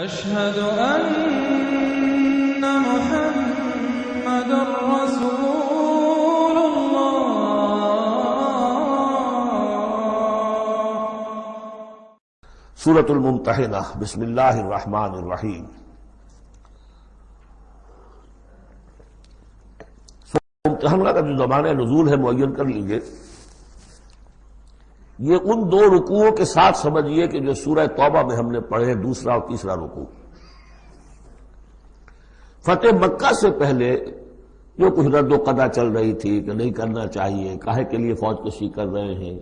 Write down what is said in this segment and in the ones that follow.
أشهد أن محمد رسول الله۔ سورۃ الممتحنہ، بسم اللہ الرحمن الرحیم۔ ممتحنہ کا جو زمانہ نزول ہے معین کر لیجئے، یہ ان دو رکوعوں کے ساتھ سمجھیے کہ جو سورہ توبہ میں ہم نے پڑھے، دوسرا اور تیسرا رکوع۔ فتح مکہ سے پہلے جو کچھ رد و قدا چل رہی تھی کہ نہیں کرنا چاہیے، کاہے کے لیے فوج کشی کر رہے ہیں،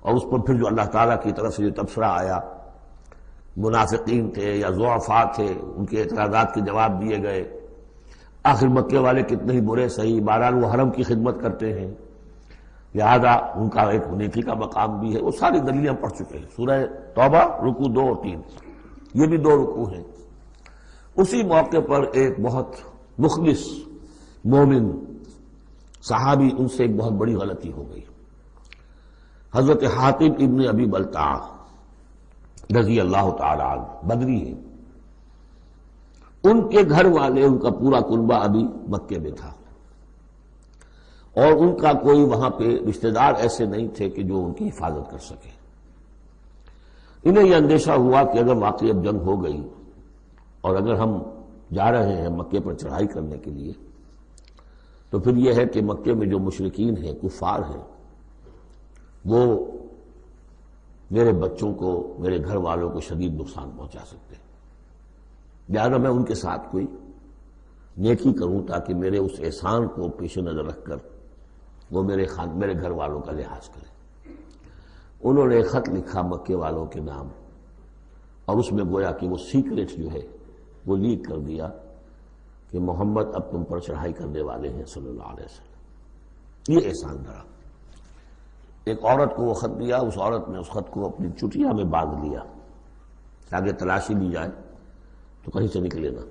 اور اس پر پھر جو اللہ تعالیٰ کی طرف سے جو تبصرہ آیا، منافقین تھے یا ضعفاء تھے، ان کے اعتراضات کے جواب دیے گئے۔ آخر مکے والے کتنے ہی برے صحیح، بہرحال وہ حرم کی خدمت کرتے ہیں، لہذا ان کا ایک نیکی کا مقام بھی ہے۔ وہ ساری دلیلیں پڑھ چکے ہیں۔ سورہ توبہ رکوع 2 اور 3، یہ بھی 2 رکوع ہیں۔ اسی موقع پر ایک بہت مخلص مومن صحابی، ان سے ایک بہت بڑی غلطی ہو گئی۔ حضرت حاتب ابن ابی بلتع رضی اللہ تعالی عنہ، بدری ہیں۔ ان کے گھر والے، ان کا پورا کنبہ ابھی مکے میں تھا، اور ان کا کوئی وہاں پہ رشتہ دار ایسے نہیں تھے کہ جو ان کی حفاظت کر سکے۔ انہیں یہ اندیشہ ہوا کہ اگر واقعی اب جنگ ہو گئی اور اگر ہم جا رہے ہیں مکے پر چڑھائی کرنے کے لیے، تو پھر یہ ہے کہ مکے میں جو مشرکین ہیں، کفار ہیں، وہ میرے بچوں کو، میرے گھر والوں کو شدید نقصان پہنچا سکتے ہیں، لہٰذا میں ان کے ساتھ کوئی نیکی کروں تاکہ میرے اس احسان کو پیش نظر رکھ کر وہ میرے گھر والوں کا لحاظ کریں۔ انہوں نے ایک خط لکھا مکے والوں کے نام، اور اس میں گویا کہ وہ سیکریٹ جو ہے وہ لیک کر دیا کہ محمد اب تم پر چڑھائی کرنے والے ہیں صلی اللہ علیہ وسلم۔ یہ احسان دھرا۔ ایک عورت کو وہ خط دیا، اس عورت نے اس خط کو اپنی چٹیا میں باندھ لیا تاکہ تلاشی لی جائے تو کہیں سے نکلے نہ،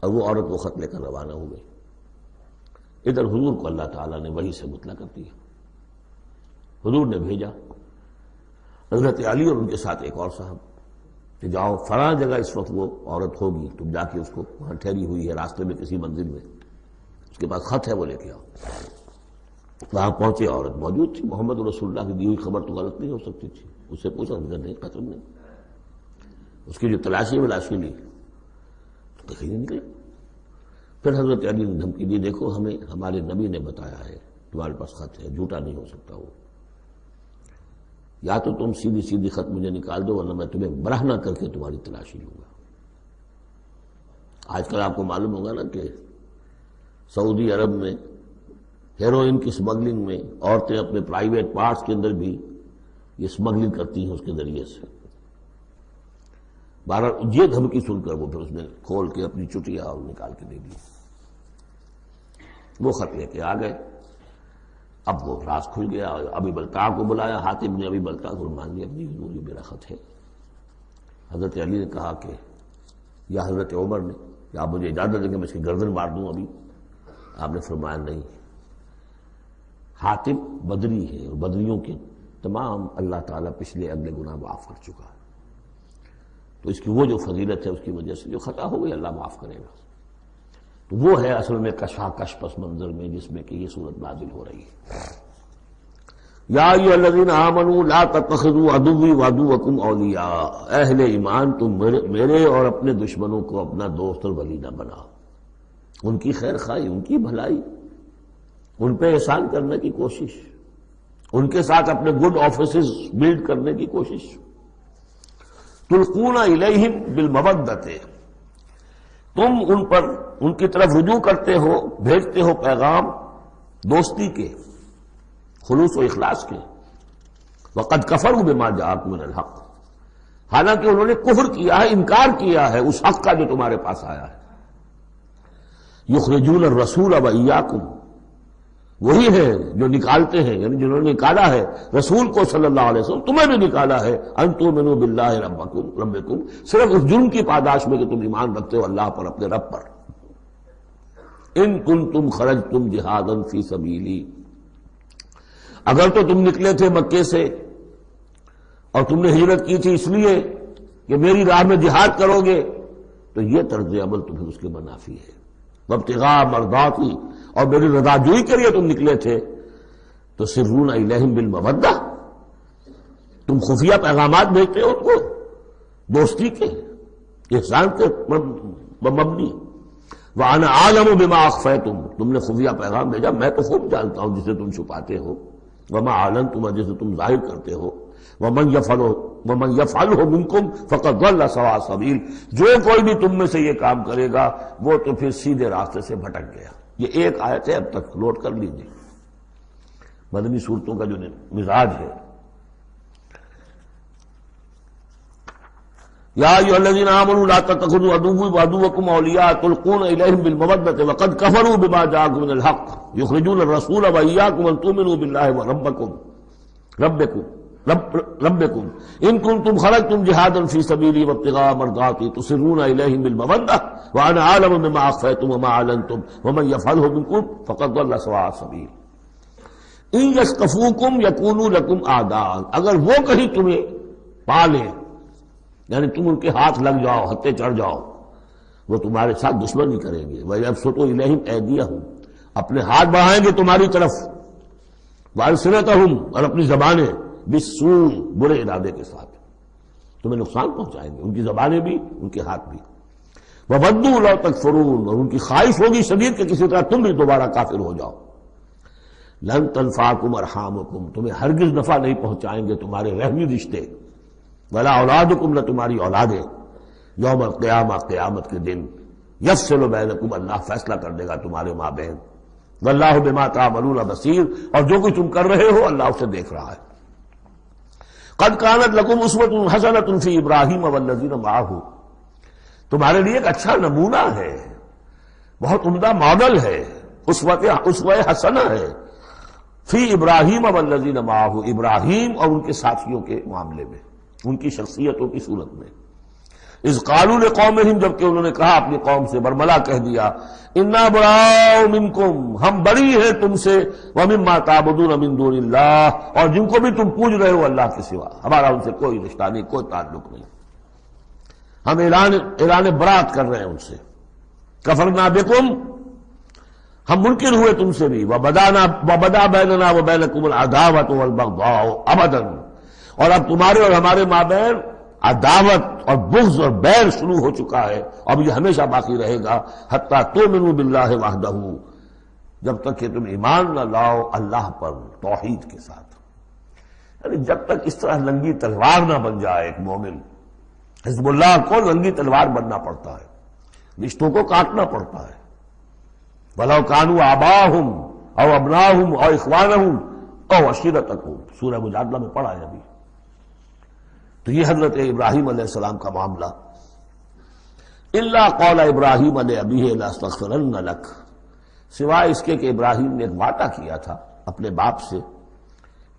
اور وہ عورت وہ خط لے کر روانہ ہو گئی۔ ادھر حضور کو اللہ تعالیٰ نے وحی سے مطلع کر دیا۔ حضور نے بھیجا حضرت علی اور ان کے ساتھ ایک اور صاحب کہ جاؤ فلاں جگہ اس وقت وہ عورت ہوگی، تم جا کے اس کو وہاں ٹھہری ہوئی ہے راستے میں کسی منزل میں، اس کے پاس خط ہے، وہ لے کے آؤ۔ وہاں پہنچے، عورت موجود تھی۔ محمد رسول اللہ کی دی ہوئی خبر تو غلط نہیں ہو سکتی تھی۔ اس سے پوچھا، نہیں قتل نہیں۔ اس کی جو تلاشی لی تو کہیں نہیں نکلے۔ پھر حضرت علی نے دھمکی دی، دیکھو ہمیں ہمارے نبی نے بتایا ہے تمہارے پاس خط ہے، جھوٹا نہیں ہو سکتا وہ، یا تو تم سیدھی خط مجھے نکال دو ورنہ میں تمہیں برہنہ کر کے تمہاری تلاشی لوں گا۔ آج کل آپ کو معلوم ہوگا نا کہ سعودی عرب میں ہیروئن کی سمگلنگ میں عورتیں اپنے پرائیویٹ پارٹس کے اندر بھی یہ سمگلنگ کرتی ہیں اس کے ذریعے سے۔ بہرحال یہ دھمکی سن کر وہ پھر اس نے کھول کے اپنی چٹیا اور نکال کے دے دی۔ وہ خط لے کے آ گئے۔ اب وہ راز کھل گیا، ابی بلتع کو بلایا، حاتب نے ابی بلتع کو مان لیا، اپنی حضور یہ میرا خط ہے۔ حضرت علی نے کہا کہ، یا حضرت عمر نے کہ آپ مجھے اجازت دیں کہ میں اس کی گردن مار دوں ابھی؟ آپ نے فرمایا نہیں، حاتب بدری ہے اور بدریوں کے تمام اللہ تعالیٰ پچھلے اگلے گناہ معاف کر چکا ہے، تو اس کی وہ جو فضیلت ہے اس کی وجہ سے جو خطا ہو گئی اللہ معاف کرے گا۔ تو وہ ہے اصل میں کشاکش پس منظر میں جس میں کہ یہ صورت نازل ہو رہی ہے۔ یا ایھا الذین آمنوا لا تتخذوا عدوی وعدوکم اولیاء، اہل ایمان تم میرے اور اپنے دشمنوں کو اپنا دوست اور ولی نہ بناؤ۔ ان کی خیر خواہی، ان کی بھلائی، ان پہ احسان کرنے کی کوشش، ان کے ساتھ اپنے گڈ آفیسز بلڈ کرنے کی کوشش۔ تلقون الیہم بالمودۃ، تم ان پر ان کی طرف رجوع کرتے ہو، بھیجتے ہو پیغام دوستی کے، خلوص و اخلاص کے۔ وقد کفروا بما جاءکم من الحق، حالانکہ انہوں نے کفر کیا ہے، انکار کیا ہے اس حق کا جو تمہارے پاس آیا ہے۔ یخرجون الرسول وایاکم، وہی ہے جو نکالتے ہیں، یعنی جنہوں نے نکالا ہے رسول کو صلی اللہ علیہ وسلم، تمہیں بھی نکالا ہے، ان تؤمنوا باللہ ربکم، صرف اس جرم کی پاداش میں کہ تم ایمان رکھتے ہو اللہ پر، اپنے رب پر۔ ان کنتم خرجتم جہادا فی سبیلی، اگر تو تم نکلے تھے مکے سے اور تم نے ہجرت کی تھی اس لیے کہ میری راہ میں جہاد کرو گے تو یہ طرز عمل تو پھر اس کے منافی ہے. وابتغاء مرضاتی، اور میری رضا جوئی کے لیے تم نکلے تھے تو سرون الیہم بالمودہ، تم خفیہ پیغامات بھیجتے ہو ان کو دوستی کے، احسان کے مبنی. وَأَنَا أَعْلَمُ بِمَا أَخْفَيْتُمْ، تم نے خفیہ پیغام بھیجا، میں تو خوب جانتا ہوں جسے تم چھپاتے ہو. وَمَا أَعْلَنْتُمْ، جسے تم ظاہر کرتے ہو. وَمَنْ يَفْعَلْهُ مِنْكُمْ فَقَدْ ضَلَّ سَوَاءَ السَّبِيلِ، جو کوئی بھی تم میں سے یہ کام کرے گا وہ تو پھر سیدھے راستے سے بھٹک گیا. یہ ایک آیت ہے، اب تک نوٹ کر لیجیے. مدنی صورتوں کا جو مزاج ہے. یا ایھا الذین آمنوا لا تتخذوا عدوی وعدوکم اولیاء تلقون الیہم بالمودۃ وقد کفروا بما جاءکم من الحق یخرجون الرسول وایاکم ان تؤمنوا باللہ ربکم ان کنتم خرجتم جہادا فی سبیلی وابتغاء مرضاتی تسرون الیہم بالمودۃ وانا اعلم بما اخفیتم وما اعلنتم ومن یفعلہ منکم فقد ضل سواء السبیل. ان یثقفوکم یکونوا لکم اعداء، اگر وہ کہیں تمہیں پا لیں، یعنی تم ان کے ہاتھ لگ جاؤ، ہتھے چڑھ جاؤ، وہ تمہارے ساتھ دشمنی کریں گے. وَيَبْسُطُوا إِلَيْهِمْ أَيْدِيَهُمْ، اپنے ہاتھ بڑھائیں گے تمہاری طرف. وَأَلْسِنَتَهُمْ، اور اپنی زبانیں، بِالسُّوءِ، برے ارادے کے ساتھ تمہیں نقصان پہنچائیں گے، ان کی زبانیں بھی ان کے ہاتھ بھی. وَوَدُّوا لَوْ تَكْفُرُونَ، اور ان کی خواہش ہوگی شدید کہ کسی طرح تم بھی دوبارہ کافر ہو جاؤ. لَن تَنفَعَكُمْ أَرْحَامُكُمْ، تمہیں ہرگز نفع نہیں پہنچائیں گے تمہارے رحمی رشتے. ولا اولادکم، نہ تمہاری اولادیں. یوم القیامہ، قیامت کے دن. یفصل بینکم، اللہ فیصلہ کر دے گا تمہارے مابین. واللہ بما تعملون بصیر، اور جو کچھ تم کر رہے ہو اللہ اسے دیکھ رہا ہے. قد کانت لکم اسوۃ حسنۃ فی ابراہیم والذین معہ، تمہارے لیے ایک اچھا نمونہ ہے، بہت عمدہ ماڈل ہے، اسوہ حسنہ ہے. فی ابراہیم والذین معہ، ابراہیم اور ان کے ساتھیوں کے معاملے میں، ان کی شخصیتوں کی صورت میں. اذ قالوا لقومہم، جبکہ انہوں نے کہا اپنی قوم سے، برملا کہہ دیا، انا براء منکم، ہم بری ہیں تم سے، ومما تعبدون من دون اللہ، اور جن کو بھی تم پوج رہے ہو اللہ کے سوا، ہمارا ان سے کوئی رشتہ نہیں، کوئی تعلق نہیں، ہم اعلان برات کر رہے ہیں ان سے. کفرنا بکم، ہم منکر ہوئے تم سے بھی. وبدا بیننا وبینکم العداوۃ والبغضاء ابدا، اور اب تمہارے اور ہمارے مابین عداوت اور بغض اور بیل شروع ہو چکا ہے، اب یہ ہمیشہ باقی رہے گا. حتی تؤمنوا باللہ وحدہ، جب تک کہ تم ایمان نہ لاؤ اللہ پر توحید کے ساتھ. یعنی جب تک اس طرح لنگی تلوار نہ بن جائے ایک مومن. حزب اللہ کو لنگی تلوار بننا پڑتا ہے، رشتوں کو کاٹنا پڑتا ہے. وَلَوْ كَانُوا آبَاءَهُمْ أَوْ أَبْنَاءَهُمْ أَوْ إِخْوَانَهُمْ أَوْ عَشِيرَتَهُمْ، سورہ مجادلہ میں پڑھا ہے ابھی. تو یہ حضرت ابراہیم علیہ السلام کا معاملہ. إِلَّا قَالَ إِبْرَاهِيمَ لِأَبِيهِ لَأَسْتَغْفِرَنَّ لَكَ، سوائے اس کے کہ ابراہیم نے ایک وعدہ کیا تھا اپنے باپ سے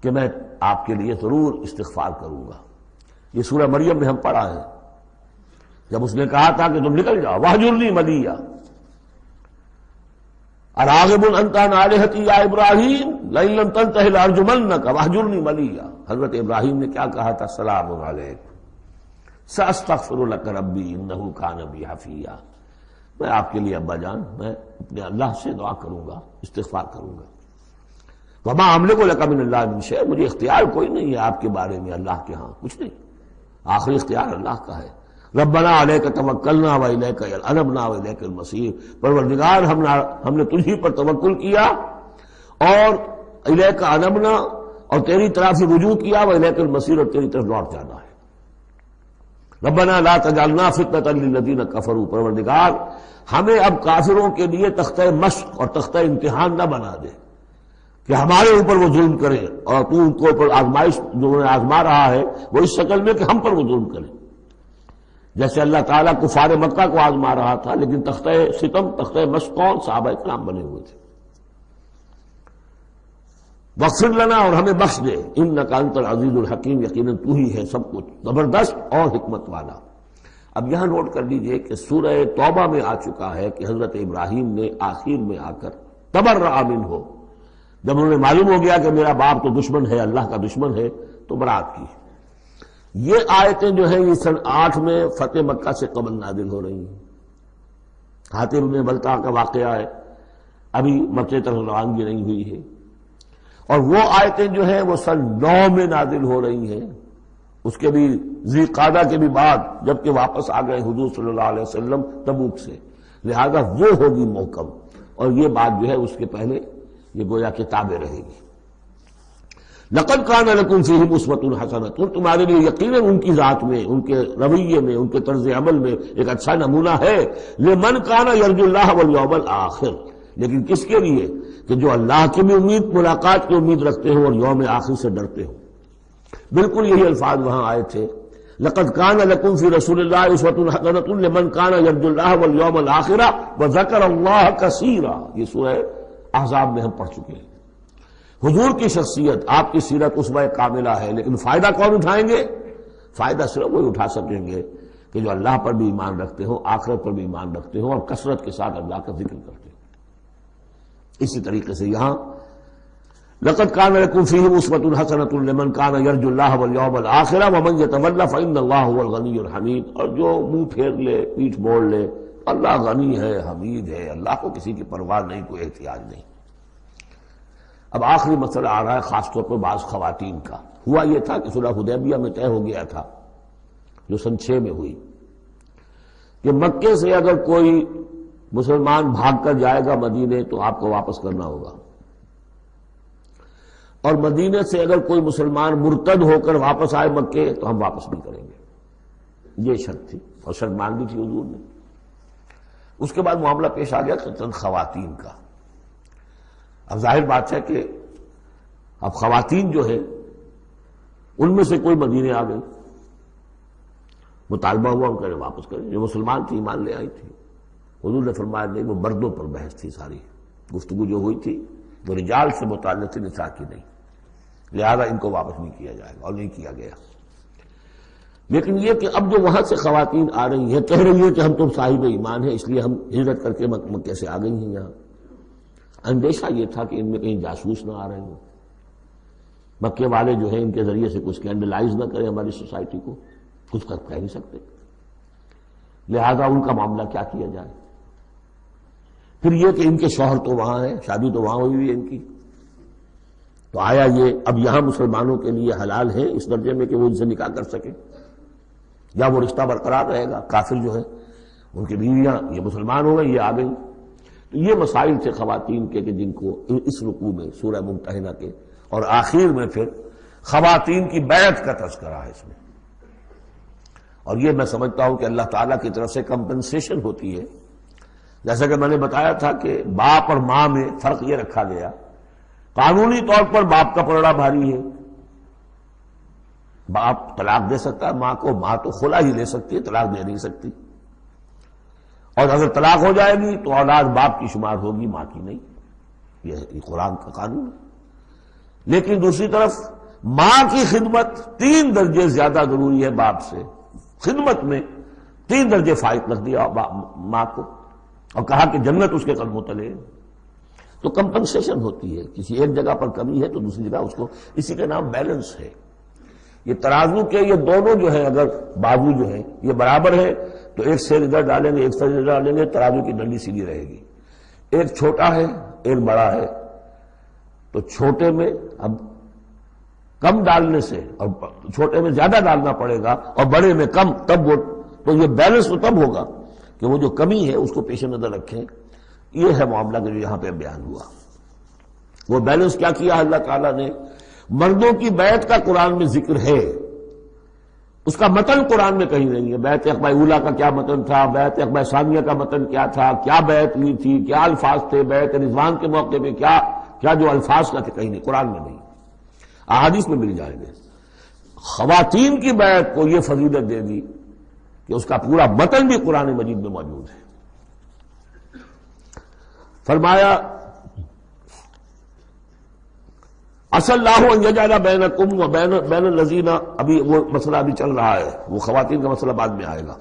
کہ میں آپ کے لیے ضرور استغفار کروں گا. یہ سورہ مریم میں ہم پڑھا ہے، جب اس نے کہا تھا کہ تم نکل جاؤ. وَاهْجُرْنِي مَلِيًّا اراغب انت عن آلہتی یا ابراہیم لئن لم تنتہ لارجمنک واہجرنی ملیا. حضرت ابراہیم نے کیا کہا تھا؟ سلام علیک ساستغفر لک ربی انہ کان بی حفیا، میں آپ کے لیے ابا جان میں اپنے اللہ سے دعا کروں گا، استغفار کروں گا. وما املک لک من اللہ من شیء، مجھے اختیار کوئی نہیں ہے آپ کے بارے میں اللہ کے ہاں، کچھ نہیں، آخری اختیار اللہ کا ہے. ربنا علیک توکلنا والیک انبنا والیک المصیر، پروردگار ہم نے تجھی پر توکل کیا اور الیک انبنا، اور تیری طرف سے رجوع کیا، والیک المصیر، اور تیری طرف لوٹ جانا ہے. ربنا لا تجعلنا فتنۃ للذین کفروا، پروردگار ہمیں اب کافروں کے لیے تختہ مشق اور تختہ امتحان نہ بنا دے کہ ہمارے اوپر وہ ظلم کریں، اور تو ان کو اوپر آزمائش جو انہیں آزما رہا ہے وہ اس شکل میں کہ ہم پر وہ ظلم کریں، جیسے اللہ تعالیٰ کفار مکہ کو آزما رہا تھا. لیکن تختہ ستم، تختہ مشق کون؟ صحابہ کرام بنے ہوئے تھے. واغفر لنا، اور ہمیں بخش دے، انک انت العزیز الحکیم، یقیناً تو ہی ہے سب کچھ زبردست اور حکمت والا. اب یہاں نوٹ کر لیجئے کہ سورہ توبہ میں آ چکا ہے کہ حضرت ابراہیم نے آخر میں آ کر تبرأ منہ، جب انہوں نے معلوم ہو گیا کہ میرا باپ تو دشمن ہے، اللہ کا دشمن ہے، تو برات کی. یہ آیتیں جو ہیں یہ سن 8 میں فتح مکہ سے قبل نازل ہو رہی ہیں. حاطب بن بلتع کا واقعہ ہے، ابھی مکے طرف روانگی نہیں ہوئی ہے. اور وہ آیتیں جو ہیں وہ سن 9 میں نازل ہو رہی ہیں، اس کے بھی ذی قعدہ کے بھی بعد، جبکہ واپس آ گئے حضور صلی اللہ علیہ وسلم تبوک سے. لہذا وہ ہوگی محکم، اور یہ بات جو ہے اس کے پہلے یہ گویا کتابیں رہے گی. لقد کان لکم فیہم اسوۃ حسنۃ، تمہارے لیے یقیناً ان کی ذات میں، ان کے رویے میں، ان کے طرز عمل میں ایک اچھا نمونہ ہے. لمن کان یرجو اللہ والیوم الآخر، لیکن کس کے لیے؟ کہ جو اللہ کی بھی ملاقات کی امید رکھتے ہو اور یوم آخر سے ڈرتے ہو. بالکل یہی الفاظ وہاں آئے تھے. لقد کان لکم فی رسول اللہ اسوۃ حسنۃ لمن کان یرجو اللہ والیوم الآخر وذکر اللہ کثیرا. یہ سورہ احزاب میں ہم پڑھ چکے ہیں. حضور کی شخصیت، آپ کی سیرت اسوہ کاملہ ہے، لیکن فائدہ کون اٹھائیں گے؟ فائدہ صرف وہی اٹھا سکیں گے کہ جو اللہ پر بھی ایمان رکھتے ہو، آخرت پر بھی ایمان رکھتے ہو اور کثرت کے ساتھ اللہ کا ذکر کرتے ہو. اسی طریقے سے یہاں لقد کان لکم فیہم اسوۃ حسنۃ لمن کان یرجو اللہ والیوم الآخر ومن یتولی فإن اللہ هو الغنی الحمید. اور جو منہ پھیر لے، پیٹھ موڑ لے، اللہ غنی ہے، حمید ہے، اللہ کو کسی کی پرواہ نہیں، کوئی احتیاج نہیں. اب آخری مسئلہ آ رہا ہے خاص طور پر بعض خواتین کا. ہوا یہ تھا کہ صلح حدیبیہ میں طے ہو گیا تھا، جو سن 6 میں ہوئی، کہ مکے سے اگر کوئی مسلمان بھاگ کر جائے گا مدینے تو آپ کو واپس کرنا ہوگا، اور مدینے سے اگر کوئی مسلمان مرتد ہو کر واپس آئے مکے تو ہم واپس نہیں کریں گے. یہ شرط تھی، اور شرط مان لی تھی حضور نے. اس کے بعد معاملہ پیش آ گیا چند خواتین کا. اب ظاہر بات ہے کہ اب خواتین جو ہے ان میں سے کوئی مدینے آ گئی، مطالبہ ہوا ان کا واپس کریں. جو مسلمان تھی ایمان لے آئی تھی. حضور نے فرمایا نہیں، وہ مردوں پر بحث تھی، ساری گفتگو جو ہوئی تھی وہ رجال سے متعلق تھی، نساء کی نہیں، لہذا ان کو واپس نہیں کیا جائے گا، اور نہیں کیا گیا. لیکن یہ کہ اب جو وہاں سے خواتین آ رہی ہیں، کہہ رہی ہیں کہ ہم تو صاحب ایمان ہیں، اس لیے ہم ہجرت کر کے مکے سے آ گئی ہیں یہاں. اندیشہ یہ تھا کہ ان میں کہیں جاسوس نہ آ رہے ہوں، مکے والے جو ہیں ان کے ذریعے سے کچھ اسکینڈلائز نہ کریں ہماری سوسائٹی کو. کچھ کہہ نہیں سکتے، لہذا ان کا معاملہ کیا کیا جائے. پھر یہ کہ ان کے شوہر تو وہاں ہیں، شادی تو وہاں ہوئی ہوئی ہے ان کی، تو آیا یہ اب یہاں مسلمانوں کے لیے حلال ہے اس درجے میں کہ وہ ان سے نکاح کر سکیں، یا وہ رشتہ برقرار رہے گا؟ کافر جو ہے ان کی بیویاں یہ مسلمان ہو گئی، یہ آ گئی. تو یہ مسائل تھے خواتین کے کہ جن کو اس رکوع میں سورہ ممتحنہ کے اور آخر میں پھر خواتین کی بیعت کا تذکرہ ہے اس میں. اور یہ میں سمجھتا ہوں کہ اللہ تعالیٰ کی طرف سے کمپنسیشن ہوتی ہے. جیسا کہ میں نے بتایا تھا کہ باپ اور ماں میں فرق یہ رکھا گیا، قانونی طور پر باپ کا پلڑا بھاری ہے. باپ طلاق دے سکتا ہے ماں کو، ماں تو خلا ہی لے سکتی ہے، طلاق دے نہیں سکتی. اور اگر طلاق ہو جائے گی تو اولاد باپ کی شمار ہوگی، ماں کی نہیں. یہ قرآن کا قانون ہے. لیکن دوسری طرف ماں کی خدمت 3 درجے زیادہ ضروری ہے باپ سے. خدمت میں 3 درجے فائق رکھ دیا ماں کو، اور کہا کہ جنت اس کے قدموں تلے. تو کمپنسیشن ہوتی ہے، کسی ایک جگہ پر کمی ہے تو دوسری جگہ اس کو، اسی کا نام بیلنس ہے. یہ ترازو کے یہ دونوں جو ہیں، اگر بازو جو ہیں یہ برابر ہے تو ایک سیر ادھر ڈالیں گے، ایک سیر ادھر ڈالیں گے، ترازو کی ڈنڈی سیدھی رہے گی. ایک چھوٹا ہے ایک بڑا ہے تو چھوٹے میں اب کم ڈالنے سے، اور چھوٹے میں زیادہ ڈالنا پڑے گا اور بڑے میں کم، تب وہ تو یہ بیلنس تو تب ہوگا کہ وہ جو کمی ہے اس کو پیش نظر رکھیں. یہ ہے معاملہ جو یہاں پہ بیان ہوا. وہ بیلنس کیا کیا اللہ تعالیٰ نے؟ مردوں کی بیعت کا قرآن میں ذکر ہے، اس کا متن قرآن میں کہیں نہیں ہے. بیعت عقبہ اولیٰ کا کیا متن تھا، بیعت عقبہ ثانیہ کا متن کیا تھا، کیا بیعت ہوئی تھی، کیا الفاظ تھے، بیعت رضوان کے موقع پہ کیا جو الفاظ کا تھے، کہیں نہیں، قرآن میں نہیں. احادیث میں مل جائیں گے. خواتین کی بیعت کو یہ فضیلت دے دی کہ اس کا پورا متن بھی قرآن مجید میں موجود ہے. فرمایا عسى الله ان يجعل بينكم وبين الذين، ابھی وہ مسئلہ ابھی چل رہا ہے، وہ خواتین کا مسئلہ بعد میں آئے گا.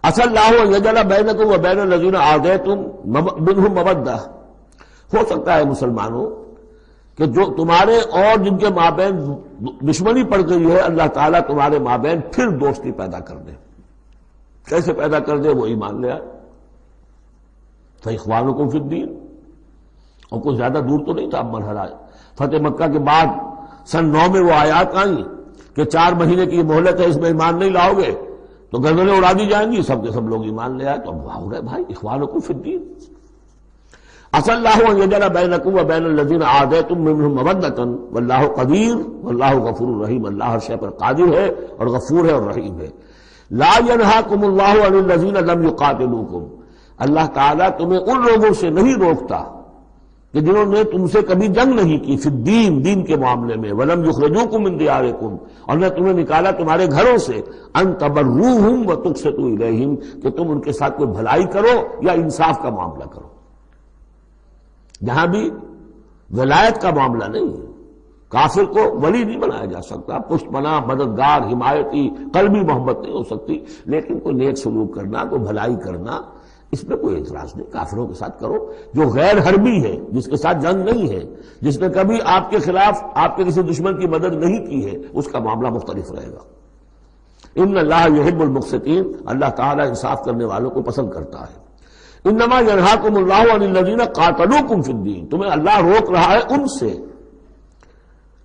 عسى الله ان يجعل بينكم وبين الذين عاديتم منهم مودة. ہو سکتا ہے مسلمانوں کہ جو تمہارے اور جن کے مابین دشمنی پڑ گئی ہے اللہ تعالیٰ تمہارے مابین پھر دوستی پیدا کر دے. کیسے پیدا کر دے؟ وہ ایمان لے آئے. فاخوانکم فی الدین. اور کوئی زیادہ دور تو نہیں تھا اب مرحلہ. فتح مکہ کے بعد سن 9 میں وہ آیات آئیں کہ 4 مہینے کی مہلت ہے، اس میں ایمان نہیں لاؤ گے تو گردنیں اڑا دی جائیں گی. سب کے سب لوگ ایمان لے آئے. تو اب ہو گئے بھائی اخوانکم فی الدین. عسى الله ان يجعل بينكم وبين الذين عاديتم منهم مودة والله قدير والله غفور رحيم. اللہ ہر شے پر قادر ہے اور غفور ہے اور رحیم ہے. لا ينهاكم الله عن الذين لم يقاتلوكم. اللہ تعالیٰ تمہیں ان لوگوں سے نہیں روکتا کہ جنہوں نے تم سے کبھی جنگ نہیں کی فی الدین، دین کے معاملے میں. ولم يخرجوكم من دياركم. اور نہ تمہیں نکالا تمہارے گھروں سے. ان تبروهم وتقسطوا اليهم. کہ تم ان کے ساتھ کوئی بھلائی کرو یا انصاف کا معاملہ کرو. یہاں بھی ولایت کا معاملہ نہیں ہے. کافر کو ولی نہیں بنایا جا سکتا، پشت پناہ، مددگار، حمایتی، قلبی محبت نہیں ہو سکتی، لیکن کوئی نیک سلوک کرنا، کوئی بھلائی کرنا، اس میں کوئی اعتراض نہیں. کافروں کے ساتھ کرو. جو غیر حربی ہے، جس کے ساتھ جنگ نہیں ہے، جس نے کبھی آپ کے خلاف آپ کے کسی دشمن کی مدد نہیں کی ہے، اس کا معاملہ مختلف رہے گا. ان اللہ یحب المقسطین. اللہ تعالیٰ انصاف کرنے والوں کو پسند کرتا ہے. انما ینہاکم اللہ عن الذین قاتلوکم فی الدین. تمہیں اللہ روک رہا ہے ان سے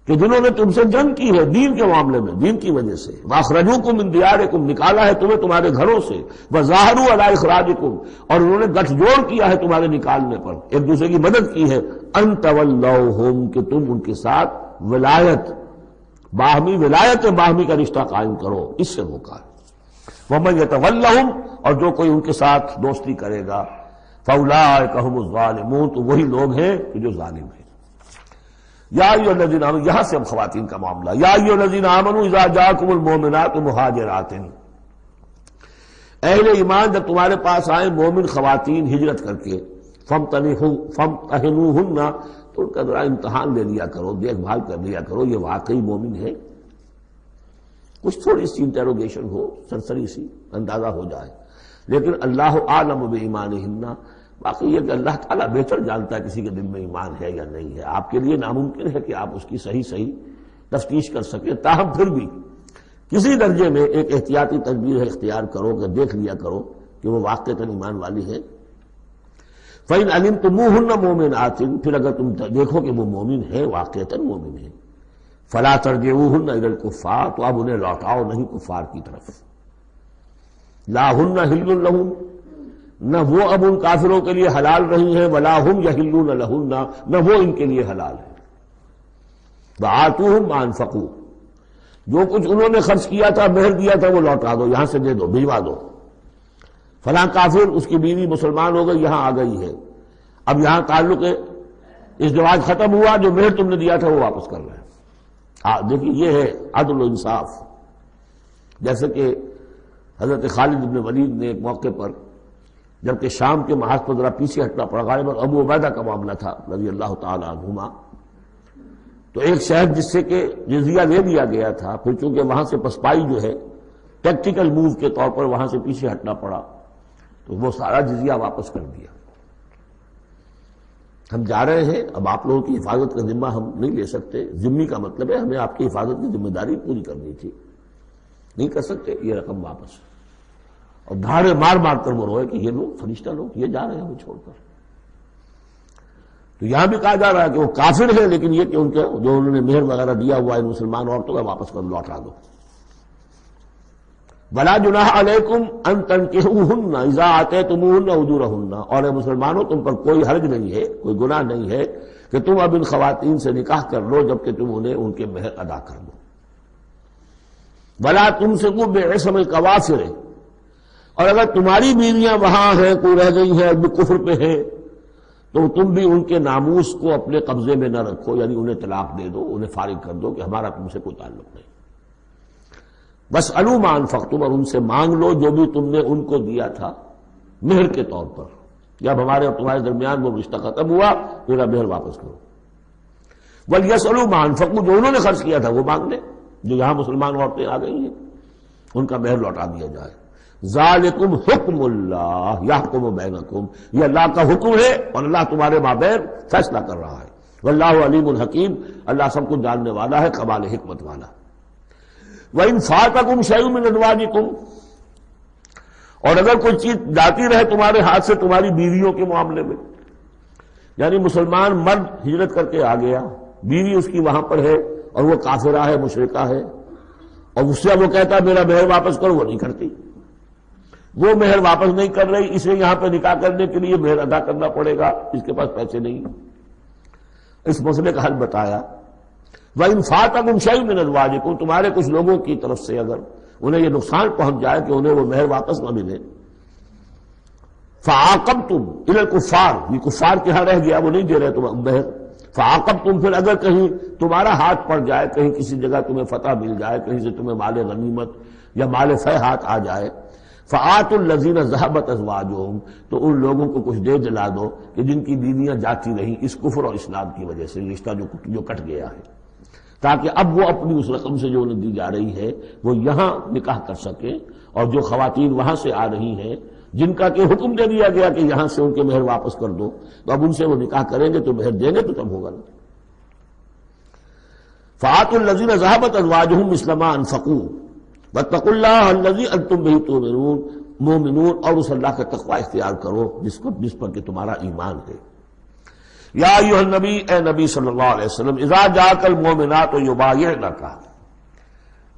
کہ جنہوں نے تم سے جنگ کی ہے دین کے معاملے میں، دین کی وجہ سے. واخرجوکم من دیارکم. نکالا ہے تمہیں تمہارے گھروں سے. وظاہروا علی اخراجکم. اور انہوں نے گٹھ جوڑ کیا ہے تمہارے نکالنے پر، ایک دوسرے کی مدد کی ہے. ان تولوہم. کہ تم ان کے ساتھ ولایت، باہمی ولایت، باہمی کا رشتہ قائم کرو، اس سے روکا ہے. وَمَن يَتَوَلَّهُمْ. اور جو کوئی ان کے ساتھ دوستی کرے گا فَأُولَٰئِكَ هُمُ الظَّالِمُونَ. تو وہی لوگ ہیں کہ جو ظالم ہیں. یا ایھا الذین آمنوا. یہاں سے اب خواتین کا معاملہ. یا ایھا الذین آمنوا اذا جاءکم المؤمنات مہاجرات. اہل ایمان جب تمہارے پاس آئیں مومن خواتین ہجرت کر کے، فامتحنوہن. تو ان کا ذرا امتحان لے لیا کرو، دیکھ بھال کر لیا کرو یہ واقعی مومن ہے. کچھ تھوڑی سی انٹروگیشن ہو، سرسری سی اندازہ ہو جائے. لیکن اللہ عالم بایمانہن. باقی یہ کہ اللہ تعالیٰ بہتر جانتا ہے کسی کے دل میں ایمان ہے یا نہیں ہے. آپ کے لیے ناممکن ہے کہ آپ اس کی صحیح تفتیش کر سکیں. تاہم پھر بھی کسی درجے میں ایک احتیاطی تدبیر اختیار کرو کہ دیکھ لیا کرو کہ وہ واقعتاً ایمان والی ہے. فَإِنْ عَلِمْتُمُوهُنَّ مُؤْمِنَاتٍ. پھر اگر تم دیکھو کہ وہ مومن ہے، واقعتاً مومن ہے، فَلَا تَرْجِعُوهُنَّ إِلَى الْكُفَّارِ. تو اب انہیں لوٹاؤ نہیں کفار کی طرف. لَا هُنَّ حِلٌّ لَهُمْ. نہ وہ اب ان کافروں کے لیے حلال رہی ہیں، وَلَا هُمْ يَحِلُّونَ لَهُنَّ. نہ وہ ان کے لیے حلال ہے. وَآتُوهُمْ مَا أَنفَقُوا. جو کچھ انہوں نے خرچ کیا تھا، مہر دیا تھا، وہ لوٹا دو، یہاں سے دے دو، بھجوا دو. فلاں کافر، اس کی بیوی مسلمان ہو گئی، یہاں آ گئی ہے، اب یہاں تعلق ازدواج ختم ہوا، جو مہر تم نے دیا تھا وہ واپس کر رہے ہیں. دیکھیے یہ ہے عدل و انصاف. جیسے کہ حضرت خالد بن ولید نے ایک موقع پر، جبکہ شام کے محاذ پر ذرا پیچھے ہٹنا پڑا، غالباً ابو عبیدہ کا معاملہ تھا رضی اللہ تعالی عنہما. تو ایک شہر جس سے کہ جزیہ لے لیا گیا تھا، پھر چونکہ وہاں سے پسپائی جو ہے ٹیکٹیکل موو کے طور پر وہاں سے پیچھے ہٹنا پڑا، تو وہ سارا جزیہ واپس کر دیا. ہم جا رہے ہیں، اب آپ لوگوں کی حفاظت کا ذمہ ہم نہیں لے سکتے. ذمہ کا مطلب ہے ہمیں آپ کی حفاظت کی ذمہ داری پوری کرنی تھی، نہیں کر سکتے. یہ رقم واپس. اور دھاڑے مار مار کر وہ روئے کہ یہ لوگ فرشتہ لوگ یہ جا رہے ہیں ہمیں چھوڑ کر. تو یہاں بھی کہا جا رہا ہے کہ وہ کافر ہیں، لیکن یہ کہ ان کے جو انہوں نے مہر وغیرہ دیا ہوا ہے مسلمان عورتوں کا واپس کر لوٹا دو. وَلَا جُنَاحَ عَلَيْكُمْ أَن تَنكِحُوهُنَّ إِذَا آتَيْتُمُوهُنَّ أُجُورَهُنَّ. اور اے مسلمانوں تم پر کوئی حرج نہیں ہے، کوئی گناہ نہیں ہے کہ تم اب ان خواتین سے نکاح کر لو جبکہ تم انہیں ان کے مہر ادا کر دو. وَلَا تُمْسِكُوا بِعِصَمِ الْكَوَافِرِ. اور اگر تمہاری بیویاں وہاں ہیں، کوئی رہ گئی ہیں، اب کفر پہ ہیں، تو تم بھی ان کے ناموس کو اپنے قبضے میں نہ رکھو، یعنی انہیں طلاق دے دو، انہیں فارغ کر دو کہ ہمارا تم سے کوئی تعلق نہیں. وَاسْأَلُوا مَا أَنفَقْتُمْ. اور ان سے مانگ لو جو بھی تم نے ان کو دیا تھا مہر کے طور پر. جب ہمارے اور تمہارے درمیان وہ رشتہ ختم ہوا، میرا مہر واپس کرو. وَلْيَسْأَلُوا مَا أَنفَقُوا. جو انہوں نے خرچ کیا تھا وہ مانگ لیں. جو یہاں مسلمان عورتیں آ گئی ہیں ان کا مہر لوٹا دیا جائے. ذالکم حکم اللہ یحکم بینکم. یہ اللہ کا حکم ہے اور اللہ تمہارے مابین فیصلہ کر رہا ہے. واللہ علیم الحکیم، اللہ سب کو جاننے والا ہے، کمال حکمت والا۔ وَإِنْ فَاتَكُمْ شَيْءٌ مِّنْ أَزْوَاجِكُمْ، اور اگر کوئی چیز جاتی رہے تمہارے ہاتھ سے تمہاری بیویوں کے معاملے میں، یعنی مسلمان مرد ہجرت کر کے آ گیا، بیوی اس کی وہاں پر ہے اور وہ کافرہ ہے، مشرکہ ہے، اور اس سے وہ کہتا ہے میرا مہر واپس کرو، وہ نہیں کرتی، وہ مہر واپس نہیں کر رہی، اسے یہاں پہ نکاح کرنے کے لیے مہر ادا کرنا پڑے گا، اس کے پاس پیسے نہیں۔ اس مسئلے کا حل بتایا۔ وَإِنْ فَاتَكُمْ شَيْءٌ مِّنْ أَزْوَاجِكُمْ، تمہارے کچھ لوگوں کی طرف سے اگر انہیں یہ نقصان پہنچ جائے کہ انہیں وہ مہر واپس نہ ملے، فَعَاقَبْتُمْ إِلَى الْكُفَّارِ، یہ کفار کے ہاں رہ گیا، وہ نہیں دے رہے تم مہر، فَعَاقَبْتُمْ، پھر اگر کہیں تمہارا ہاتھ پڑ جائے، کہیں کسی جگہ تمہیں فتح مل جائے، کہیں سے تمہیں مال غنیمت یا مال فہ ہاتھ آ جائے، فَآتُوا الَّذِينَ ذَهَبَتْ أَزْوَاجُهُمْ، تو ان لوگوں کو کچھ دے دلا دو کہ جن کی بیویاں جاتی رہیں اس کفر اور اسلام کی وجہ سے، رشتہ جو کٹ گیا ہے، تاکہ اب وہ اپنی اس رقم سے جو انہیں دی جا رہی ہے وہ یہاں نکاح کر سکیں، اور جو خواتین وہاں سے آ رہی ہیں جن کا کہ حکم دے دیا گیا کہ یہاں سے ان کے مہر واپس کر دو، تو اب ان سے وہ نکاح کریں گے تو مہر دیں گے تو تب ہوگا نا۔ فَآتُوا الَّذِينَ ذَهَبَتْ أَزْوَاجُهُمْ مِثْلَ مَا أَنفَقُوا وَاتَّقُوا اللَّهَ الَّذِي أَنتُم بِهِ مُؤْمِنُونَ، اور اس اللہ کا تقوی اختیار کرو جس پر کہ تمہارا ایمان ہے۔ یا ایھا النبی، اے نبی صلی اللہ علیہ وسلم، اذا جاءک المؤمنات یبایعنک،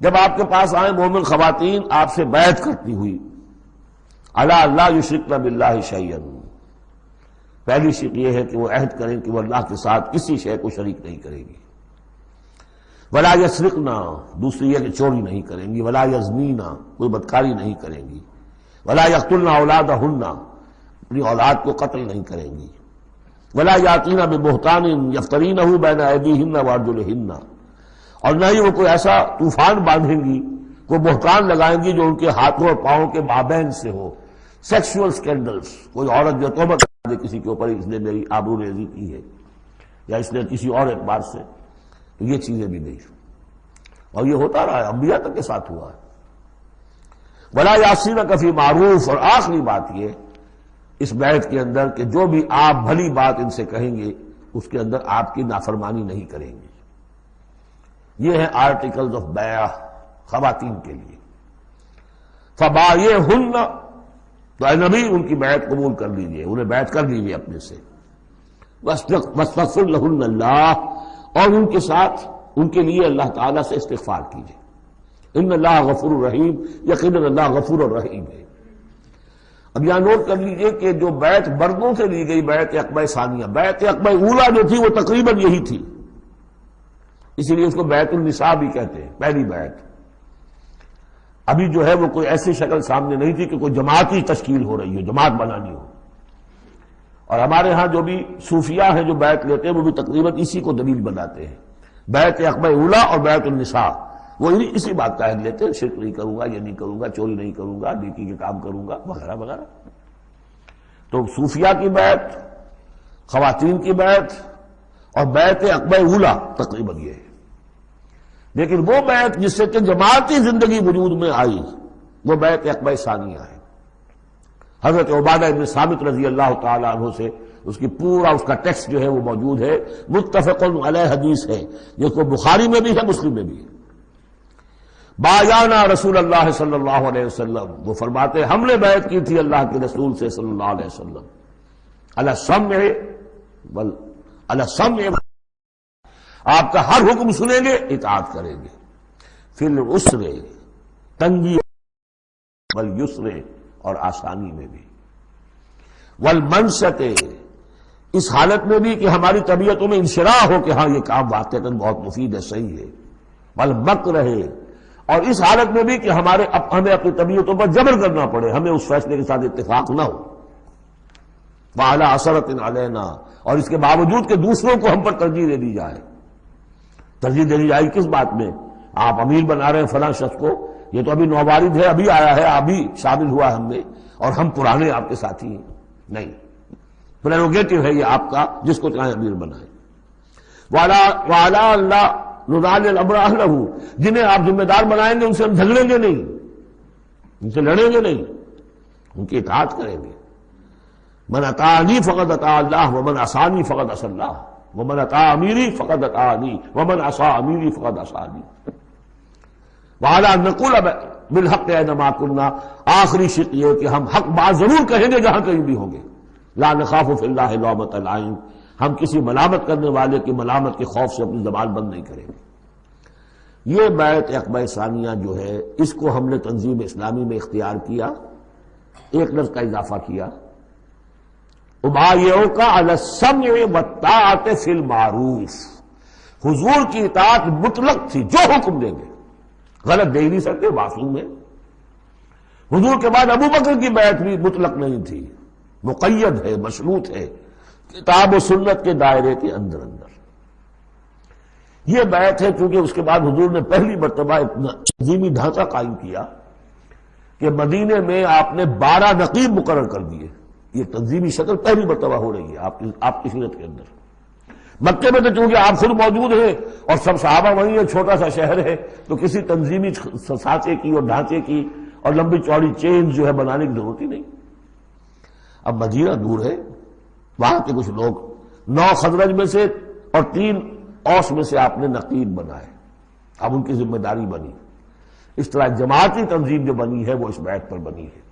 جب آپ کے پاس آئیں مومن خواتین آپ سے بیعت کرتی ہوئی، علی اللہ یشرکن باللہ شیئا، پہلی شرط یہ ہے کہ وہ عہد کریں کہ وہ اللہ کے ساتھ کسی شے کو شریک نہیں کریں گی، ولا یسرقن، دوسری یہ کہ چوری نہیں کریں گی، ولا یزنین، کوئی بدکاری نہیں کریں گی، ولا یقتلن اولادہن، اپنی اولاد کو قتل نہیں کریں گی، ولا یاتین ببہتان یفترینہ بین ایدیہن وارجلہن، اور نہ ہی وہ کوئی ایسا طوفان باندھیں گی، کوئی بہتان لگائیں گی جو ان کے ہاتھوں اور پاؤں کے مابین سے ہو، سیکسول سکینڈلز، کوئی عورت جو توبہ کر دے کسی کے اوپر اس نے میری آبرو ریزی کی ہے یا اس نے کسی اور اعتبار سے، تو یہ چیزیں بھی نہیں، اور یہ ہوتا رہا ہے، انبیاء تک کے ساتھ ہوا ہے۔ ولا یعصینک فی معروف، اور آخری بات یہ اس بیعت کے اندر کہ جو بھی آپ بھلی بات ان سے کہیں گے اس کے اندر آپ کی نافرمانی نہیں کریں گے۔ یہ ہے آرٹیکلز آف بیعہ خواتین کے لیے۔ فبایعہن، تو اے نبی ان کی بیعت قبول کر لیجئے، انہیں بیعت کر لیجئے اپنے سے، واستغفر لہن اللہ، اور ان کے ساتھ ان کے لیے اللہ تعالیٰ سے استغفار کیجئے۔ ان اللہ غفور الرحیم، یقیناً اللہ غفور الرحیم ہے۔ اب یہاں نوٹ کر لیجئے کہ جو بیعت مردوں سے لی گئی بیعت عقبہ ثانیہ، بیعت عقبہ اولیٰ جو تھی وہ تقریباً یہی تھی، اسی لیے اس کو بیعت النساء بھی کہتے ہیں، پہلی بیعت۔ ابھی جو ہے وہ کوئی ایسی شکل سامنے نہیں تھی کہ کوئی جماعتی تشکیل ہو رہی ہو، جماعت بنانی ہو، اور ہمارے ہاں جو بھی صوفیاء ہیں جو بیعت لیتے ہیں وہ بھی تقریباً اسی کو دلیل بناتے ہیں، بیعت عقبہ اولیٰ اور بیعت النساء، وہ اسی بات کا عہد لیتے ہیں، شرک نہیں کروں گا، یہ نہیں کروں گا، چوری نہیں کروں گا، نیکی کے کام کروں گا، وغیرہ وغیرہ۔ تو صوفیاء کی بیعت، خواتین کی بیعت اور بیعت عقبہ اولیٰ تقریباً یہ ہے۔ لیکن وہ بیعت جس سے کہ جماعتی زندگی وجود میں آئی وہ بیعت عقبہ ثانیہ ہے۔ حضرت عبادہ بن ثابت رضی اللہ تعالیٰ عنہ سے اس کی پورا اس کا ٹیکسٹ جو ہے وہ موجود ہے، متفق علیہ حدیث ہے، جس کو بخاری میں بھی ہے، مسلم میں بھی ہے۔ بایعنا رسول اللہ صلی اللہ علیہ وسلم، وہ فرماتے ہم نے بیعت کی تھی اللہ کے رسول سے صلی اللہ علیہ وسلم، علی السمع، آپ کا ہر حکم سنیں گے، اطاعت کریں گے، فی العسر، تنگی، والیسر، اور آسانی میں بھی، والمنشط، اس حالت میں بھی کہ ہماری طبیعتوں میں انشراح ہو کہ ہاں یہ کام واقعتاً بہت مفید ہے، صحیح ہے، والمکرہ، اور اس حالت میں بھی کہ ہمیں اپنی طبیعتوں پر جبر کرنا پڑے، ہمیں اس فیصلے کے ساتھ اتفاق نہ ہو، وعلی اثرۃ علینا، اور اس کے باوجود کہ دوسروں کو ہم پر ترجیح دے دی جائے۔ ترجیح دے دی جائے کس بات میں؟ آپ امیر بنا رہے ہیں فلاں شخص کو، یہ تو ابھی نوبارد ہے، ابھی آیا ہے، ابھی شامل ہوا ہم میں، اور ہم پرانے آپ کے ساتھی ہیں، نہیں، پریروگیٹو ہے یہ آپ کا، جس کو چاہے امیر بنائیں۔ وعلی اللہ نضال الامر اہلہ، جنہیں آپ ذمہ دار بنائیں گے ان سے ہم جھگڑیں گے نہیں، ان سے لڑیں گے نہیں، ان کی اطاعت کریں گے۔ من اطاعنی فقد اطاع اللہ ومن عصانی فقد عصی اللہ، ومن اطاع امیری فقد اطاعنی ومن عصى امیری فقد عصانی وعلی ان نقول بالحق اینما کنا، آخری شق یہ کہ ہم حق بات ضرور کہیں گے جہاں کہیں بھی ہوں گے، لا نخاف فی اللہ لومۃ لائم، ہم کسی ملامت کرنے والے کی ملامت کے خوف سے اپنی زبان بند نہیں کریں گے۔ یہ بیعت عقبہ ثانیہ جو ہے اس کو ہم نے تنظیم اسلامی میں اختیار کیا، ایک لفظ کا اضافہ کیا، ابایعک علی السمع والطاعۃ فی المعروف، حضور کی اطاعت مطلق تھی، جو حکم دیں گے، غلط دے ہی نہیں سکتے معصوم ہے۔ حضور کے بعد ابو بکر کی بیعت بھی مطلق نہیں تھی، مقید ہے، مشروط ہے، کتاب و سنت کے دائرے کے اندر اندر۔ یہ بیعت ہے کیونکہ اس کے بعد حضور نے پہلی مرتبہ ایک تنظیمی ڈھانچہ قائم کیا کہ مدینے میں آپ نے 12 نقیب مقرر کر دیے۔ یہ تنظیمی شکل پہلی مرتبہ ہو رہی ہے آپ کی سیرت کے اندر۔ مکے میں تو چونکہ آپ خود موجود ہیں اور سب صحابہ وہیں ہیں، چھوٹا سا شہر ہے، تو کسی تنظیمی سانچے کی اور ڈھانچے کی اور لمبی چوڑی چین جو ہے بنانے کی ضرورت ہی نہیں۔ اب مدینہ دور ہے، وہاں کے کچھ لوگ 9 خزرج میں سے اور 3 اوس میں سے آپ نے نقیب بنائے، اب ان کی ذمہ داری بنی۔ اس طرح جماعتی تنظیم جو بنی ہے وہ اس بیعت پر بنی ہے۔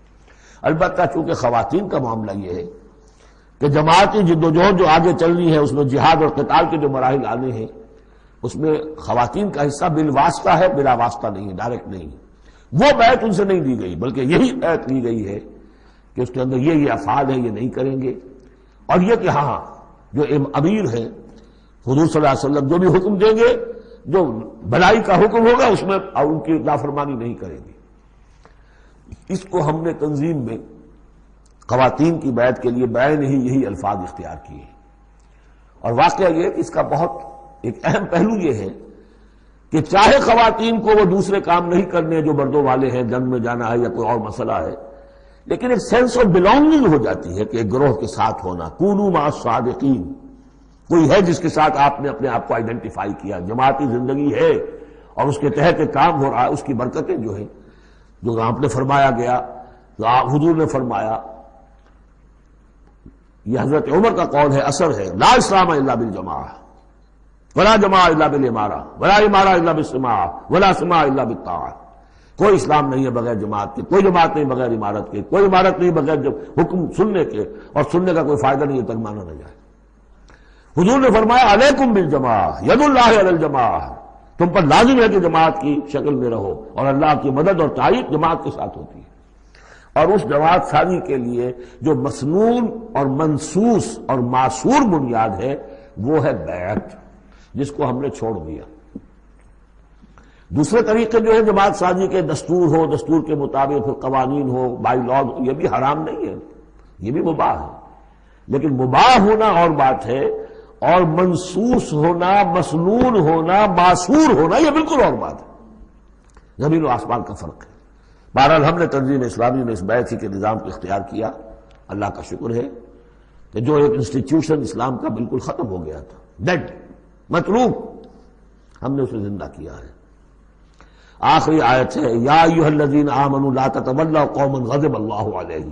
البتہ چونکہ خواتین کا معاملہ یہ ہے کہ جماعتی جدوجہد جو آگے چلنی ہے اس میں جہاد اور قتال کے جو مراحل آنے ہیں اس میں خواتین کا حصہ بالواسطہ ہے، بلا واسطہ نہیں ہے، ڈائریکٹ نہیں۔ وہ بیعت ان سے نہیں دی گئی بلکہ یہی بیعت لی گئی ہے کہ اس کے اندر یہ افعال ہیں، یہ نہیں کریں گے، اور یہ کہ ہاں جو امیر ہے حضور صلی اللہ علیہ وسلم جو بھی حکم دیں گے، جو بھلائی کا حکم ہوگا اس میں اور ان کی نافرمانی نہیں کریں گے۔ اس کو ہم نے تنظیم میں خواتین کی بیعت کے لیے بعین ہی یہی الفاظ اختیار کیے، اور واقعہ یہ کہ اس کا بہت ایک اہم پہلو یہ ہے کہ چاہے خواتین کو وہ دوسرے کام نہیں کرنے جو مردوں والے ہیں، جنگ میں جانا ہے یا کوئی اور مسئلہ ہے، لیکن ایک سینس آف بلونگنگ ہو جاتی ہے کہ ایک گروہ کے ساتھ ہونا، کونوا مع الصادقین، کوئی ہے جس کے ساتھ آپ نے اپنے آپ کو آئیڈینٹیفائی کیا، جماعتی زندگی ہے اور اس کے تحت ایک کام ہو رہا ہے، اس کی برکتیں جو ہیں جو آپ نے فرمایا گیا، جو حضور نے فرمایا، یہ حضرت عمر کا قول ہے، اثر ہے، لا اسلام الا بالجماعہ ولا جماعہ الا بالامارہ ولا امارہ الا بالسماع ولا سماع الا بالطاعہ۔ کوئی اسلام نہیں ہے بغیر جماعت کے، کوئی جماعت نہیں بغیر عمارت کے، کوئی عمارت نہیں بغیر جب حکم سننے کے، اور سننے کا کوئی فائدہ نہیں ہے تک مانا نہ جائے۔ حضور نے فرمایا علیکم بالجماعہ ید اللہ علی الجماعہ، تم پر لازم ہے کہ جماعت کی شکل میں رہو، اور اللہ کی مدد اور تائید جماعت کے ساتھ ہوتی ہے۔ اور اس جماعت سازی کے لیے جو مسنون اور منسوس اور معصور بنیاد ہے وہ ہے بیعت، جس کو ہم نے چھوڑ دیا۔ دوسرے طریقے جو ہے جماعت سازی کے، دستور ہو، دستور کے مطابق پھر قوانین ہو، بائی لاز، یہ بھی حرام نہیں ہے، یہ بھی مباح ہے، لیکن مباح ہونا اور بات ہے، اور منسوس ہونا، مسنون ہونا، معصور ہونا یہ بالکل اور بات ہے، زمین و آسمان کا فرق ہے۔ بہرحال ہم نے تنظیم اسلامی میں اس بیعت کے نظام کو اختیار کیا۔ اللہ کا شکر ہے کہ جو ایک انسٹیٹیوشن اسلام کا بالکل ختم ہو گیا تھا، ڈیڈ، مطلوب، ہم نے اسے زندہ کیا ہے۔ آخری آیت ہے، یا ایھا الذین آمنوا لا تتولوا قوما غضب اللہ علیہم،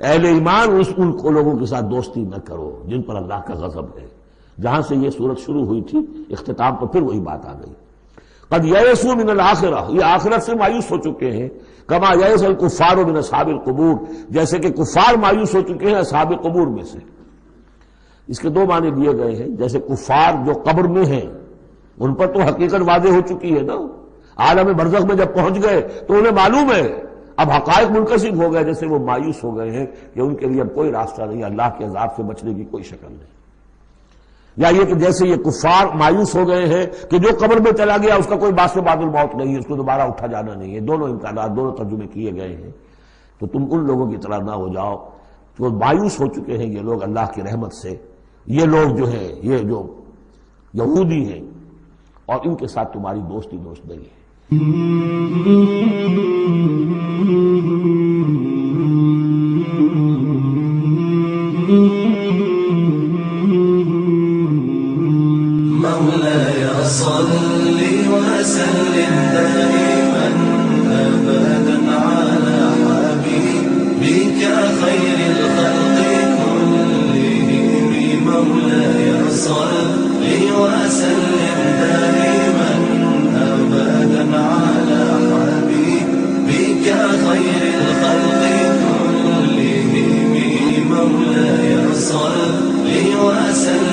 اہل ایمان ان کو لوگوں کے ساتھ دوستی نہ کرو جن پر اللہ کا غضب ہے۔ جہاں سے یہ صورت شروع ہوئی تھی اختتام پر پھر وہی بات آ گئی، قد یئسوا من الآخرہ، یہ آخرت سے مایوس ہو چکے ہیں، کما یئس الکفار من اصحاب القبور، جیسے کہ کفار مایوس ہو چکے ہیں اصحاب قبور میں سے۔ اس کے 2 معنی دیے گئے ہیں، جیسے کفار جو قبر میں ہیں ان پر تو حقیقت واضح ہو چکی ہے نا، عالم برزخ میں جب پہنچ گئے تو انہیں معلوم ہے، اب حقائق منکشف ہو گئے، جیسے وہ مایوس ہو گئے ہیں کہ ان کے لیے اب کوئی راستہ نہیں، اللہ کے عذاب سے بچنے کی کوئی شکل نہیں۔ یا یہ کہ جیسے یہ کفار مایوس ہو گئے ہیں کہ جو قبر میں چلا گیا اس کا کوئی باعث بعد الموت نہیں ہے، اس کو دوبارہ اٹھا جانا نہیں ہے۔ دونوں امکانات، دونوں ترجمے کیے گئے ہیں، تو تم ان لوگوں کی طرح نہ ہو جاؤ جو مایوس ہو چکے ہیں یہ لوگ اللہ کی رحمت سے۔ یہ لوگ جو ہیں، یہ جو یہودی ہیں، اور ان کے ساتھ تمہاری دوستی دوست نہیں ہے۔ مولاي صل وسلم دائما أبدا على حبيبك خير الخلق كلهم، مولاي صل مولاي صل وسلم